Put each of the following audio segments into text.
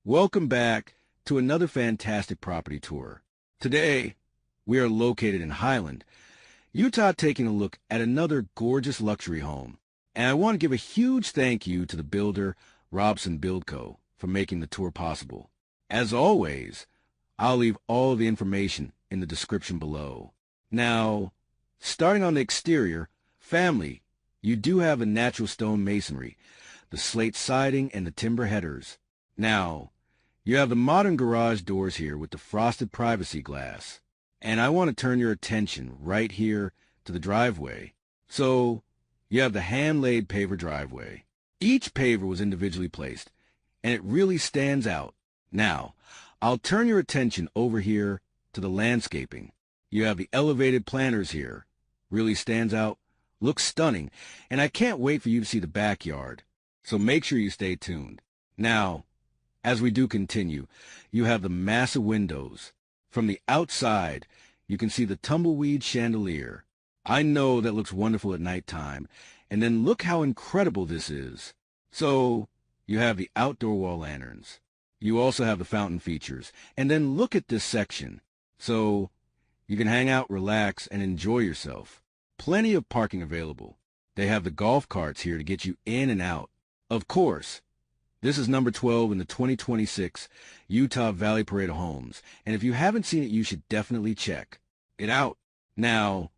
Welcome back to another fantastic property tour. Today, we are located in Highland, Utah, taking a look at another gorgeous luxury home. And I want to give a huge thank you to the builder, Robison Build Co, for making the tour possible. As always, I'll leave all the information in the description below. Now, starting on the exterior, family, you do have the natural stone masonry, the slate siding, and the timber headers. Now, you have the modern garage doors here with the frosted privacy glass. And I want to turn your attention right here to the driveway. So, you have the hand-laid paver driveway. Each paver was individually placed, and it really stands out. Now, I'll turn your attention over here to the landscaping. You have the elevated planters here. Really stands out, looks stunning, and I can't wait for you to see the backyard. So make sure you stay tuned. Now, as we do continue, you have the massive windows. From the outside, you can see the tumbleweed chandelier. I know that looks wonderful at nighttime. And then look how incredible this is. So, you have the outdoor wall lanterns. You also have the fountain features. And then look at this section. So, you can hang out, relax, and enjoy yourself. Plenty of parking available. They have the golf carts here to get you in and out. Of course, this is number 12 in the 2026 Utah Valley Parade of Homes, and if you haven't seen it, you should definitely check it out. Now,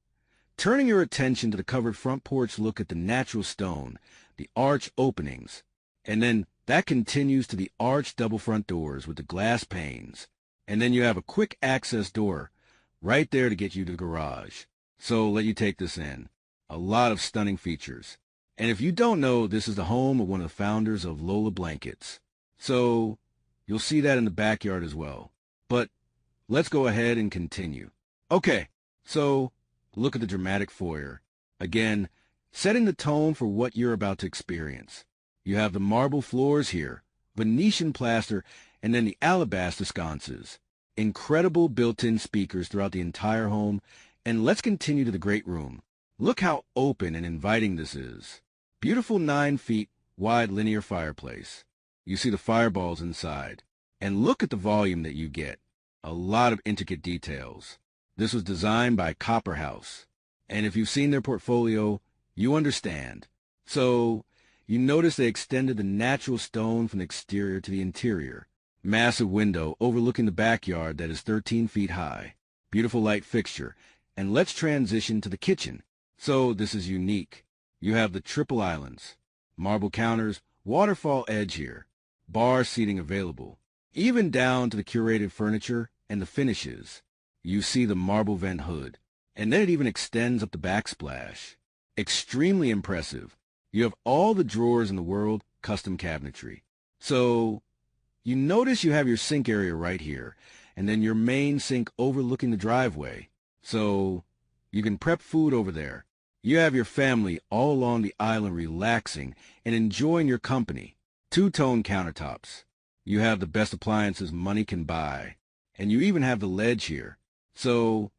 turning your attention to the covered front porch, look at the natural stone, the arch openings, and then that continues to the arched double front doors with the glass panes. And then you have a quick access door right there to get you to the garage. So let you take this in. A lot of stunning features. And if you don't know, this is the home of one of the founders of Lola Blankets. So you'll see that in the backyard as well. But let's go ahead and continue. Okay, so look at the dramatic foyer. Again, setting the tone for what you're about to experience. You have the marble floors here, Venetian plaster, and then the alabaster sconces. Incredible built-in speakers throughout the entire home. And let's continue to the great room. Look how open and inviting this is. Beautiful 9 feet wide linear fireplace. You see the fireballs inside. And look at the volume that you get. A lot of intricate details. This was designed by Copper House. And if you've seen their portfolio, you understand. So, you notice they extended the natural stone from the exterior to the interior. Massive window overlooking the backyard that is 13 feet high. Beautiful light fixture. And let's transition to the kitchen. So, this is unique. You have the triple islands, marble counters, waterfall edge here, bar seating available, even down to the curated furniture and the finishes. You see the marble vent hood, and then it even extends up the backsplash. Extremely impressive. You have all the drawers in the world, custom cabinetry. So, you notice you have your sink area right here, and then your main sink overlooking the driveway. So, you can prep food over there. You have your family all along the island relaxing and enjoying your company. Two-tone countertops. You have the best appliances money can buy. And you even have the ledge here. So,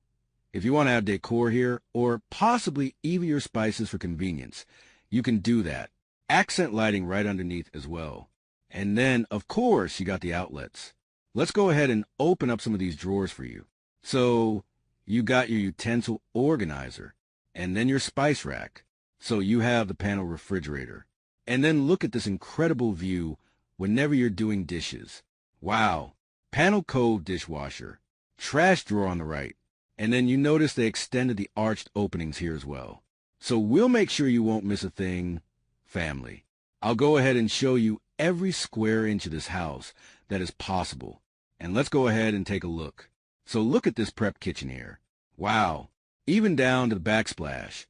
if you want to have decor here, or possibly even your spices for convenience, you can do that. Accent lighting right underneath as well. And then, of course, you got the outlets. Let's go ahead and open up some of these drawers for you. So, you got your utensil organizer. And then your spice rack. So you have the panel refrigerator. And then look at this incredible view whenever you're doing dishes. Wow. Panel cove dishwasher. Trash drawer on the right. And then you notice they extended the arched openings here as well. So we'll make sure you won't miss a thing, family. I'll go ahead and show you every square inch of this house that is possible. And let's go ahead and take a look. So look at this prep kitchen here. Wow. Even down to the backsplash,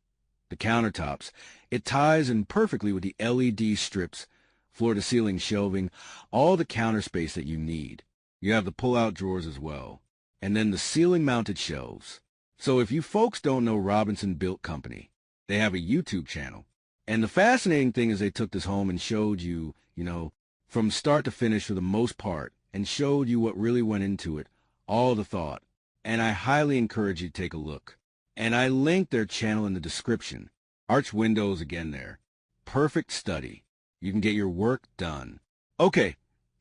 the countertops, it ties in perfectly with the LED strips, floor-to-ceiling shelving, all the counter space that you need. You have the pull-out drawers as well, and then the ceiling-mounted shelves. So if you folks don't know Robison Build Company, they have a YouTube channel. And the fascinating thing is they took this home and showed you, from start to finish for the most part, and showed you what really went into it, all the thought. And I highly encourage you to take a look. And I linked their channel in the description. Arch windows again there. Perfect study. You can get your work done. Okay,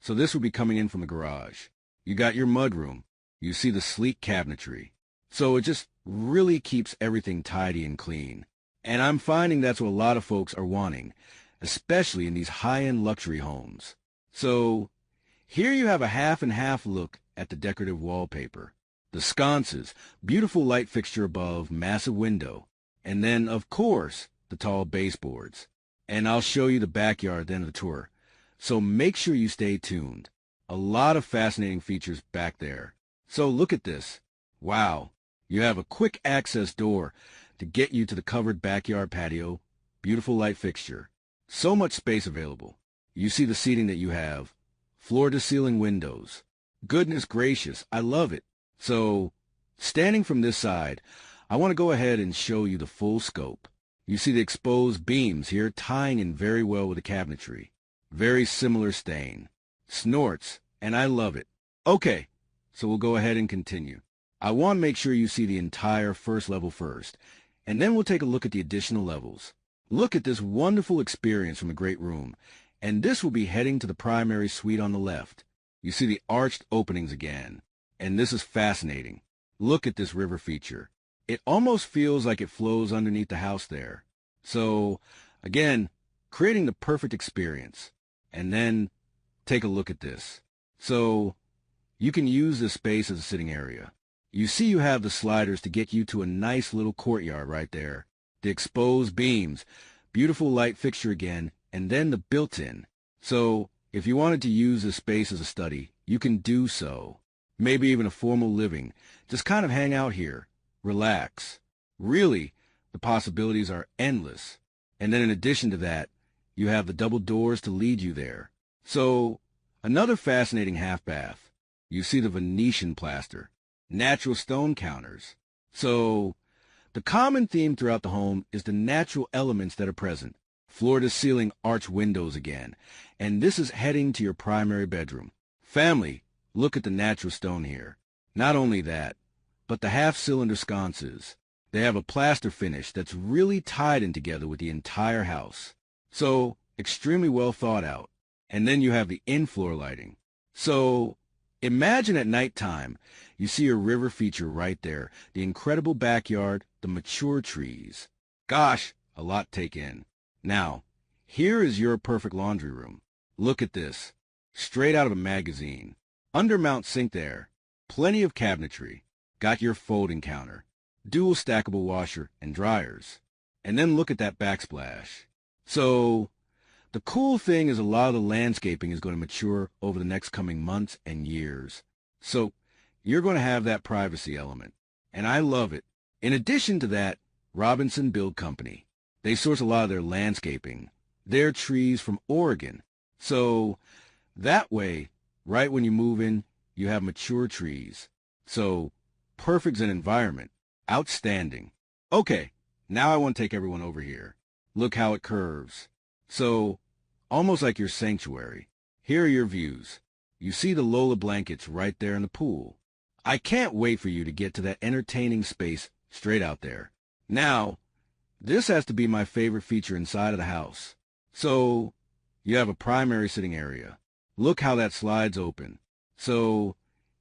So this would be coming in from the garage. You got your mudroom. You see the sleek cabinetry. So it just really keeps everything tidy and clean. And I'm finding that's what a lot of folks are wanting, especially in these high-end luxury homes. So here you have a half and half look at the decorative wallpaper. The sconces, beautiful light fixture above, massive window. And then, of course, the tall baseboards. And I'll show you the backyard at the end of the tour. So make sure you stay tuned. A lot of fascinating features back there. So look at this. Wow. You have a quick access door to get you to the covered backyard patio. Beautiful light fixture. So much space available. You see the seating that you have. Floor-to-ceiling windows. Goodness gracious, I love it. So, standing from this side, I want to go ahead and show you the full scope. You see the exposed beams here tying in very well with the cabinetry. Very similar stain. Snorts, and I love it. Okay, so we'll go ahead and continue. I want to make sure you see the entire first level first, and then we'll take a look at the additional levels. Look at this wonderful experience from a great room, and this will be heading to the primary suite on the left. You see the arched openings again, and this is fascinating. Look at this river feature. It almost feels like it flows underneath the house there. So, again, creating the perfect experience. And then take a look at this. So, you can use this space as a sitting area. You see you have the sliders to get you to a nice little courtyard right there. The exposed beams, beautiful light fixture again, and then the built-in. So, if you wanted to use this space as a study, you can do so. Maybe even a formal living. Just kind of hang out here. Relax. Really, the possibilities are endless. And then in addition to that, you have the double doors to lead you there. So, another fascinating half bath. You see the Venetian plaster, natural stone counters. So, the common theme throughout the home is the natural elements that are present. Floor-to-ceiling arch windows again. And this is heading to your primary bedroom. Family, look at the natural stone here. Not only that, but the half-cylinder sconces. They have a plaster finish that's really tied in together with the entire house. So, extremely well thought out. And then you have the in-floor lighting. So, imagine at nighttime, you see a river feature right there, the incredible backyard, the mature trees. Gosh, a lot to take in. Now, here is your perfect laundry room. Look at this. Straight out of a magazine. Undermount sink there. Plenty of cabinetry. Got your folding counter. Dual stackable washer and dryers. And then look at that backsplash. So, the cool thing is a lot of the landscaping is going to mature over the next coming months and years. So, you're going to have that privacy element. And I love it. In addition to that, Robison Build Company. They source a lot of their landscaping. Their trees from Oregon. So, that way, right when you move in, you have mature trees. So, perfect as an environment. Outstanding. Okay, now I want to take everyone over here. Look how it curves. So, almost like your sanctuary. Here are your views. You see the Lola blankets right there in the pool. I can't wait for you to get to that entertaining space straight out there. Now, this has to be my favorite feature inside of the house. So, you have a primary sitting area. Look how that slides open. So,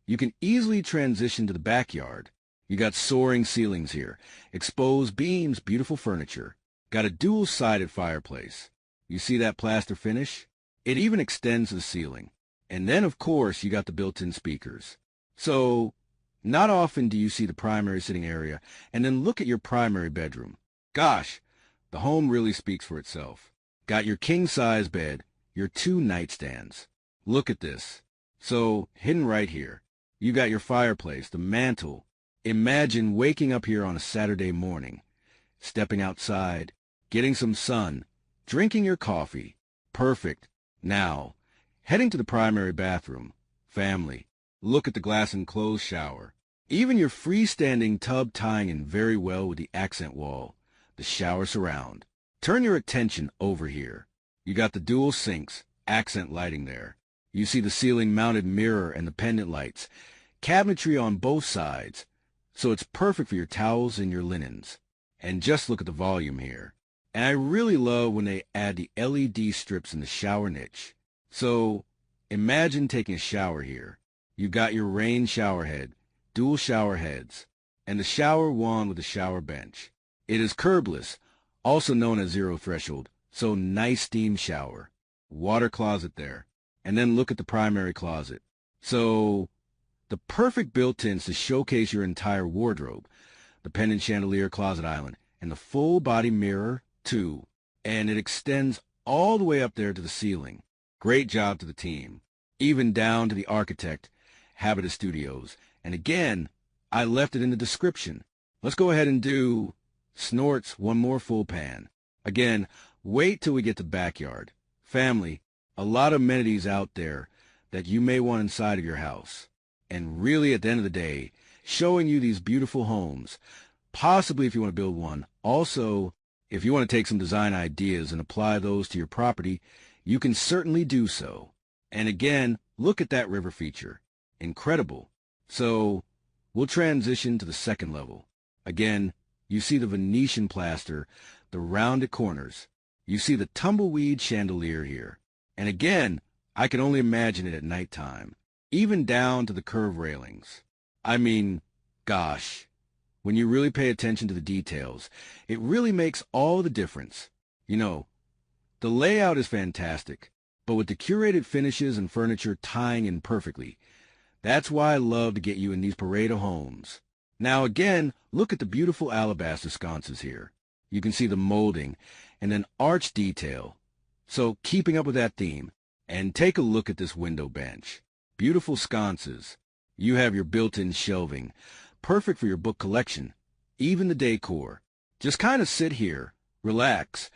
you can easily transition to the backyard. You got soaring ceilings here, exposed beams, beautiful furniture. Got a dual-sided fireplace. You see that plaster finish? It even extends to the ceiling. And then, of course, you got the built-in speakers. So, not often do you see the primary sitting area, and then look at your primary bedroom. Gosh, the home really speaks for itself. Got your king-size bed, your 2 nightstands. Look at this. So, hidden right here. You got your fireplace, the mantle. Imagine waking up here on a Saturday morning, stepping outside, getting some sun, drinking your coffee. Perfect. Now, heading to the primary bathroom. Family, look at the glass enclosed shower. Even your freestanding tub tying in very well with the accent wall, the shower surround. Turn your attention over here. You got the dual sinks, accent lighting there. You see the ceiling-mounted mirror and the pendant lights. Cabinetry on both sides. So it's perfect for your towels and your linens. And just look at the volume here. And I really love when they add the LED strips in the shower niche. So Imagine taking a shower here. You've got your rain shower head, dual shower heads, and the shower wand with a shower bench. It is curbless, also known as zero threshold, so nice steam shower. Water closet there. And then look at the primary closet. So, the perfect built-ins to showcase your entire wardrobe. The pendant chandelier closet island, and the full body mirror, too. And it extends all the way up there to the ceiling. Great job to the team. Even down to the architect, Habitat Studios. And again, I left it in the description. Let's go ahead and do snorts one more full pan. Again, wait till we get to backyard. Family, a lot of amenities out there that you may want inside of your house. And really, at the end of the day, showing you these beautiful homes, possibly if you want to build one. Also, if you want to take some design ideas and apply those to your property, you can certainly do so. And again, look at that river feature. Incredible. So, we'll transition to the second level. Again, you see the Venetian plaster, the rounded corners. You see the tumbleweed chandelier here. And again, I can only imagine it at nighttime, even down to the curved railings. I mean, gosh, when you really pay attention to the details, it really makes all the difference. You know, the layout is fantastic, but with the curated finishes and furniture tying in perfectly, that's why I love to get you in these parade of homes. Now again, look at the beautiful alabaster sconces here. You can see the molding and an arch detail. So keeping up with that theme, and take a look at this window bench. Beautiful sconces. You have your built-in shelving, perfect for your book collection, even the decor. Just kind of sit here, relax,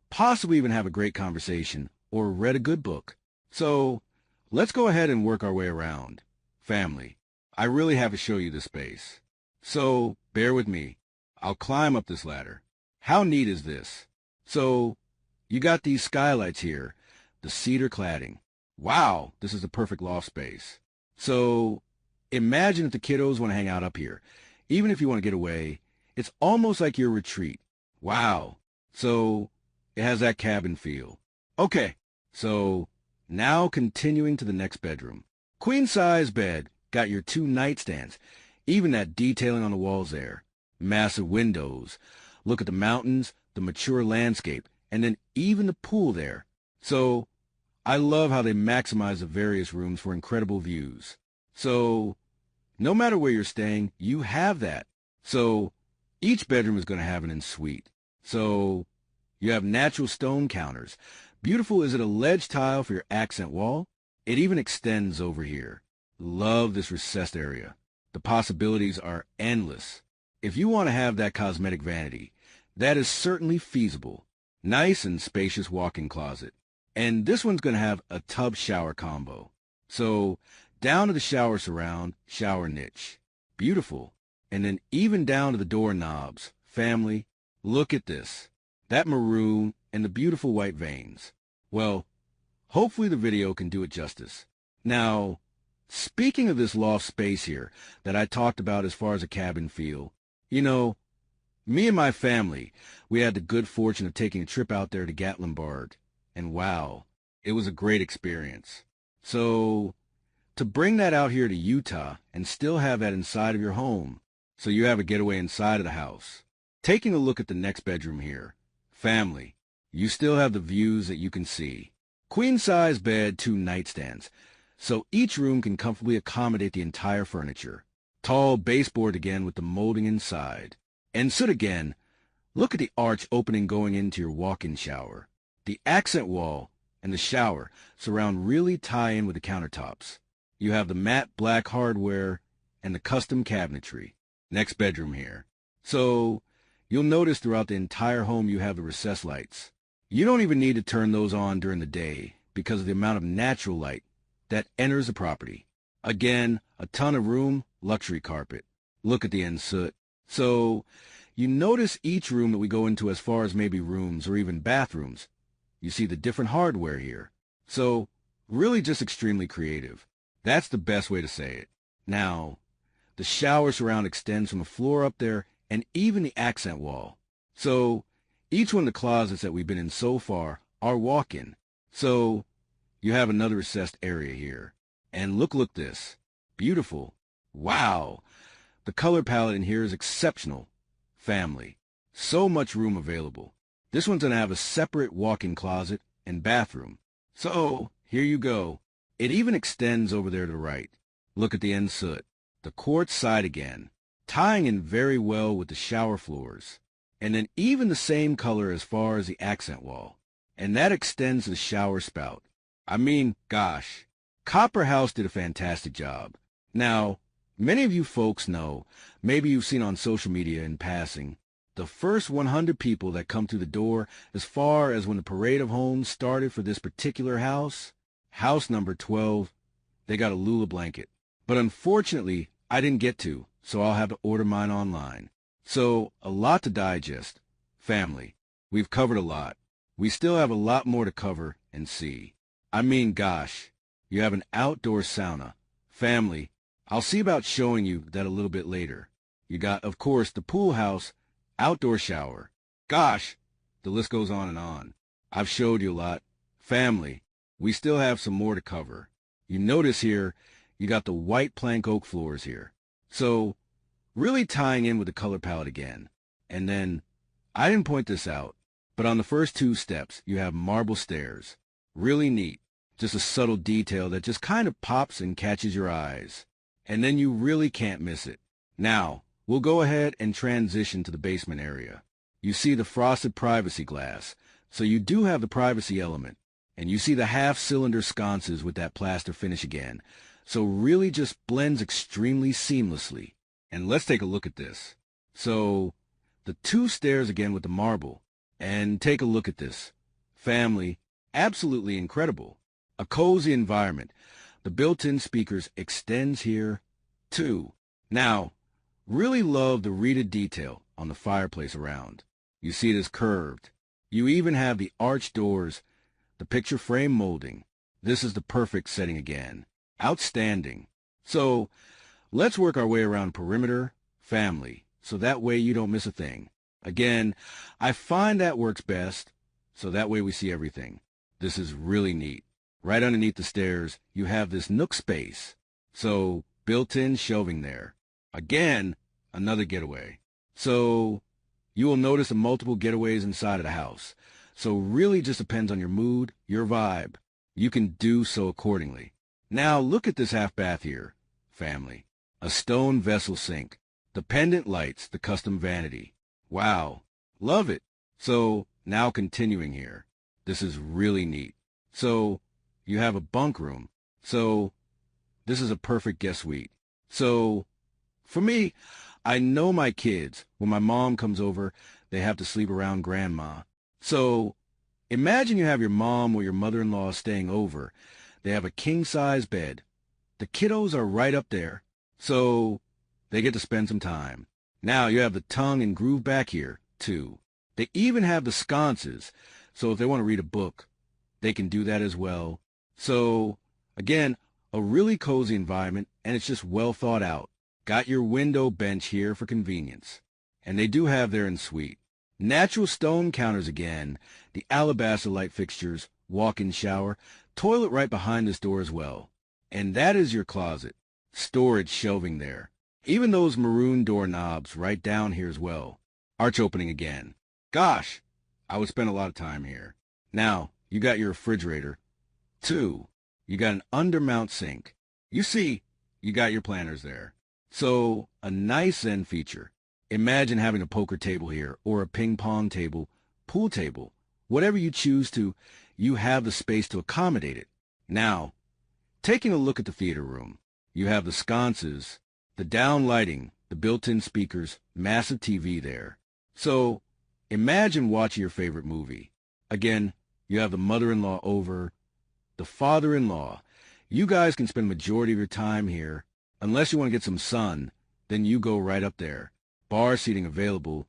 possibly even have a great conversation or read a good book. So let's go ahead and work our way around. Family, I really have to show you this space. So bear with me. I'll climb up this ladder. How neat is this? So you got these skylights here, the cedar cladding. Wow, this is the perfect loft space. So imagine if the kiddos want to hang out up here. Even if you want to get away, it's almost like your retreat. Wow. So it has that cabin feel. Okay, so now continuing to the next bedroom. Queen-size bed, got your 2 nightstands, even that detailing on the walls there. Massive windows. Look at the mountains, the mature landscape, and then even the pool there. So I love how they maximize the various rooms for incredible views. So no matter where you're staying, you have that. So each bedroom is going to have an ensuite. So you have natural stone counters. Beautiful. Is it a ledge tile for your accent wall? It even extends over here. Love this recessed area. The possibilities are endless. If you want to have that cosmetic vanity, that is certainly feasible. Nice and spacious walk-in closet. And this one's going to have a tub shower combo. So down to the shower surround, shower niche. Beautiful. And then even down to the door knobs. Family, look at this. That maroon and the beautiful white veins. Well, hopefully the video can do it justice. Now, speaking of this loft space here that I talked about as far as a cabin feel, you know, me and my family, we had the good fortune of taking a trip out there to Gatlinburg. And wow, it was a great experience. So to bring that out here to Utah and still have that inside of your home, so you have a getaway inside of the house. Taking a look at the next bedroom here. Family, you still have the views that you can see. Queen-size bed, 2 nightstands. So each room can comfortably accommodate the entire furniture. Tall baseboard again with the molding inside. And soot again. Look at the arch opening going into your walk-in shower. The accent wall and the shower surround really tie in with the countertops. You have the matte black hardware and the custom cabinetry. Next bedroom here. So you'll notice throughout the entire home you have the recessed lights. You don't even need to turn those on during the day because of the amount of natural light that enters the property. Again, a ton of room, luxury carpet. Look at the ensuite. So you notice each room that we go into as far as maybe rooms or even bathrooms. You see the different hardware here. So really just extremely creative. That's the best way to say it. Now, the shower surround extends from the floor up there and even the accent wall. So each one of the closets that we've been in so far are walk-in. So you have another recessed area here. And look this. Beautiful. Wow. The color palette in here is exceptional. Family. So much room available. This one's going to have a separate walk-in closet and bathroom. So, here you go. It even extends over there to the right. Look at the ensuite. The quartz side again, tying in very well with the shower floors. And then even the same color as far as the accent wall. And that extends to the shower spout. I mean, gosh, Copper House did a fantastic job. Now, many of you folks know, maybe you've seen on social media in passing, the first 100 people that come through the door as far as when the parade of homes started for this particular house, house number 12, they got a Lula blanket. But unfortunately, I didn't get to, so I'll have to order mine online. So, a lot to digest. Family, we've covered a lot. We still have a lot more to cover and see. I mean, gosh, you have an outdoor sauna. Family, I'll see about showing you that a little bit later. You got, of course, the pool house, outdoor shower. Gosh, the list goes on and on. I've showed you a lot. Family, we still have some more to cover. You notice here, you got the white plank oak floors here. So, really tying in with the color palette again. And then, I didn't point this out, but on the first 2 steps, you have marble stairs. Really neat. Just a subtle detail that just kind of pops and catches your eyes. And then you really can't miss it. Now, we'll go ahead and transition to the basement area. You see the frosted privacy glass, so you do have the privacy element. And you see the half-cylinder sconces with that plaster finish again. So really just blends extremely seamlessly. And let's take a look at this. So, the 2 stairs again with the marble. And take a look at this. Family, absolutely incredible. A cozy environment. The built-in speakers extends here, too. Now, really love the reeded detail on the fireplace around. You see it is curved. You even have the arched doors, the picture frame molding. This is the perfect setting again. Outstanding. So, let's work our way around perimeter, family, so that way you don't miss a thing. Again, I find that works best, so that way we see everything. This is really neat. Right underneath the stairs, you have this nook space. So, built-in shelving there. Again, another getaway. So, you will notice the multiple getaways inside of the house. So really just depends on your mood, your vibe. You can do so accordingly. Now look at this half bath here, family. A stone vessel sink. The pendant lights, the custom vanity. Wow, love it. So now continuing here. This is really neat. So you have a bunk room. So this is a perfect guest suite. So for me, I know my kids, when my mom comes over, they have to sleep around grandma. So imagine you have your mom or your mother-in-law staying over. They have a king-size bed. The kiddos are right up there, so they get to spend some time. Now you have the tongue and groove back here, too. They even have the sconces, so if they want to read a book, they can do that as well. So, again, a really cozy environment, and it's just well thought out. Got your window bench here for convenience. And they do have their ensuite. Natural stone counters again, the alabaster light fixtures, walk-in shower, toilet right behind this door as well. And that is your closet. Storage shelving there. Even those maroon doorknobs right down here as well. Arch opening again. Gosh, I would spend a lot of time here. Now, you got your refrigerator. 2, you got an undermount sink. You see, you got your planters there. So, a nice Zen feature. Imagine having a poker table here, or a ping pong table, pool table. Whatever you choose to, you have the space to accommodate it. Now, taking a look at the theater room, you have the sconces, the down lighting, the built-in speakers, massive TV there. So, imagine watching your favorite movie. Again, you have the mother-in-law over, the father-in-law. You guys can spend the majority of your time here. Unless you want to get some sun, then you go right up there. Bar seating available,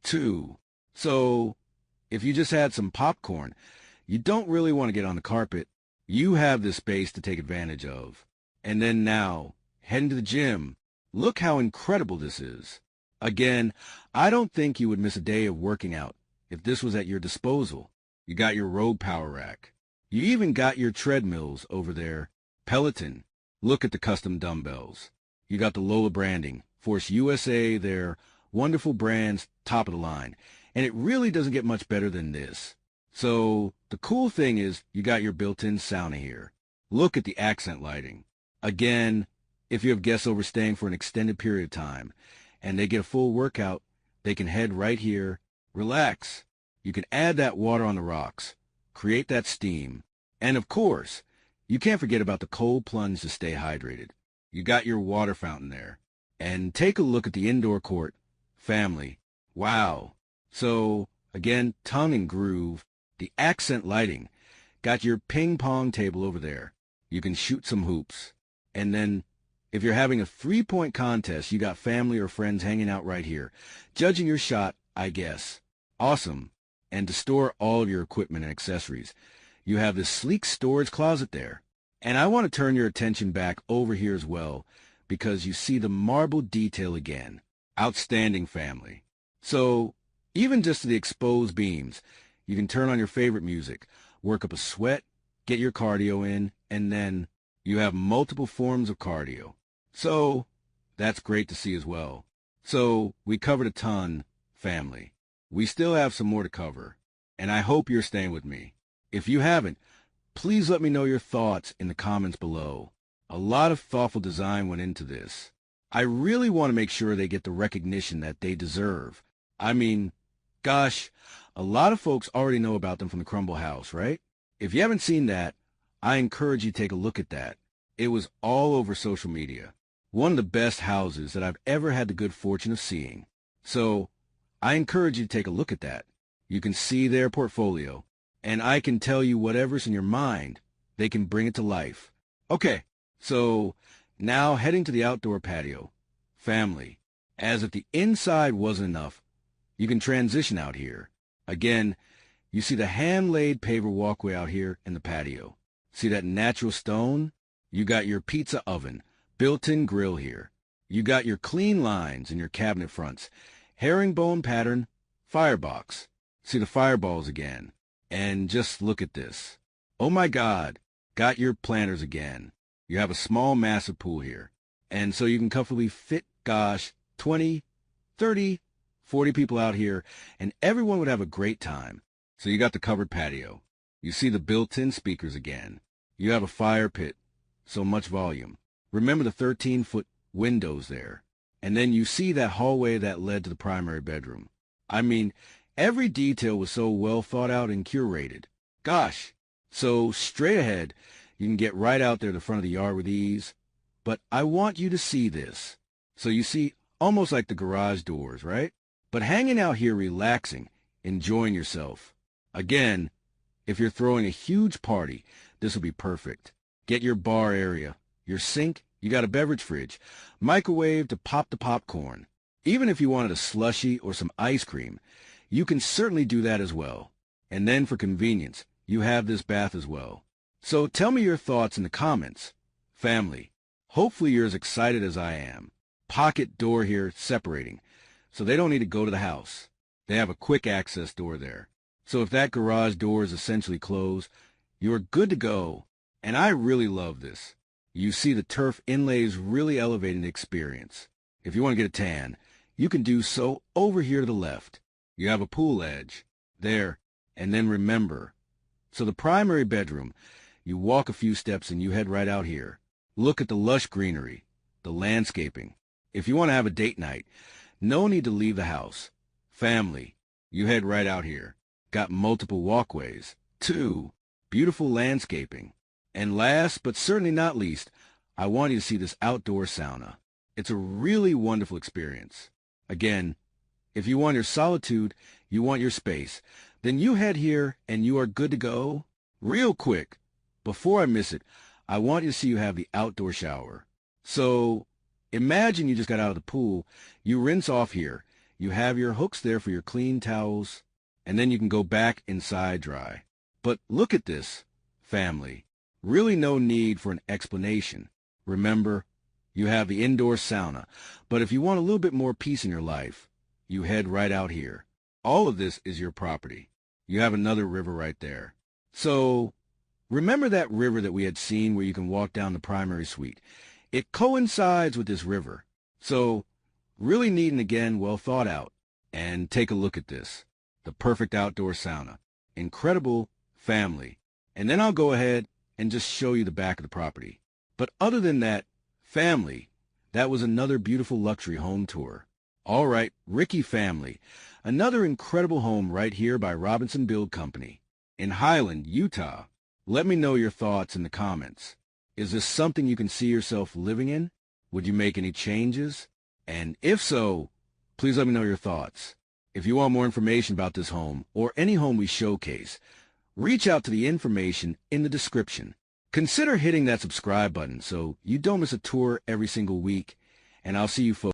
too. So, if you just had some popcorn, you don't really want to get on the carpet. You have this space to take advantage of. And then now, heading to the gym. Look how incredible this is. Again, I don't think you would miss a day of working out if this was at your disposal. You got your Rogue Power Rack. You even got your treadmills over there. Peloton. Look at the custom dumbbells. You got the Lola branding. Force USA, they're wonderful brands, top of the line. And it really doesn't get much better than this. So the cool thing is you got your built-in sauna here. Look at the accent lighting. Again, if you have guests over staying for an extended period of time and they get a full workout, they can head right here, relax. You can add that water on the rocks, create that steam. And of course, you can't forget about the cold plunge to stay hydrated. You got your water fountain there. And take a look at the indoor court. Family. Wow. So, again, tongue and groove. The accent lighting. Got your ping pong table over there. You can shoot some hoops. And then, if you're having a three-point contest, you got family or friends hanging out right here, judging your shot, I guess. Awesome. And to store all of your equipment and accessories, you have this sleek storage closet there. And I want to turn your attention back over here as well, because you see the marble detail again. Outstanding, family. So, even just to the exposed beams, you can turn on your favorite music, work up a sweat, get your cardio in, and then you have multiple forms of cardio. So, that's great to see as well. So, we covered a ton, family. We still have some more to cover, and I hope you're staying with me. If you haven't, please let me know your thoughts in the comments below. A lot of thoughtful design went into this. I really want to make sure they get the recognition that they deserve. I mean, gosh, a lot of folks already know about them from the Crumble House, right? If you haven't seen that, I encourage you to take a look at that. It was all over social media. One of the best houses that I've ever had the good fortune of seeing. So, I encourage you to take a look at that. You can see their portfolio, and I can tell you whatever's in your mind, they can bring it to life. Okay, so now heading to the outdoor patio. Family, as if the inside wasn't enough, you can transition out here. Again, you see the hand-laid paver walkway out here in the patio. See that natural stone? You got your pizza oven, built-in grill here. You got your clean lines in your cabinet fronts, herringbone pattern, firebox. See the fireballs again. And just look at this. Oh my God, got your planters again. You have a small, massive pool here. And so you can comfortably fit, 20, 30, 40 people out here, and everyone would have a great time. So you got the covered patio. You see the built-in speakers again. You have a fire pit, so much volume. Remember the 13-foot windows there. And then you see that hallway that led to the primary bedroom. I mean, every detail was so well thought out and curated. Gosh, so straight ahead, you can get right out there to the front of the yard with ease. But I want you to see this. So you see, almost like the garage doors, right? But hanging out here relaxing, enjoying yourself. Again, if you're throwing a huge party, this will be perfect. Get your bar area, your sink, you got a beverage fridge, microwave to pop the popcorn. Even if you wanted a slushie or some ice cream, you can certainly do that as well. And then for convenience, you have this bath as well. So tell me your thoughts in the comments. Family, hopefully you're as excited as I am. Pocket door here separating, so they don't need to go to the house. They have a quick access door there. So if that garage door is essentially closed, you're good to go. And I really love this. You see the turf inlays really elevating the experience. If you want to get a tan, you can do so over here to the left. You have a pool edge there. And then remember, so the primary bedroom, you walk a few steps and you head right out here. Look at the lush greenery, the landscaping. If you want to have a date night, no need to leave the house. Family, you head right out here. Got multiple walkways. 2, beautiful landscaping. And last, but certainly not least, I want you to see this outdoor sauna. It's a really wonderful experience. Again, if you want your solitude, you want your space, then you head here and you are good to go. Real quick, before I miss it, I want you to see you have the outdoor shower. So imagine you just got out of the pool, you rinse off here, you have your hooks there for your clean towels, and then you can go back inside dry. But look at this, family. Really no need for an explanation. Remember, you have the indoor sauna, but if you want a little bit more peace in your life, you head right out here. All of this is your property. You have another river right there. So, Remember that river that we had seen where you can walk down the primary suite? It coincides with this river. So, really neat and again, well thought out. And take a look at this. The perfect outdoor sauna. Incredible family. And then I'll go ahead and just show you the back of the property. But other than that, family, that was another beautiful luxury home tour. All right, Ricky family. Another incredible home right here by Robison Build Company in Highland, Utah. Let me know your thoughts in the comments. Is this something you can see yourself living in? Would you make any changes? And if so, please let me know your thoughts. If you want more information about this home or any home we showcase, reach out to the information in the description. Consider hitting that subscribe button so you don't miss a tour every single week, and I'll see you folks.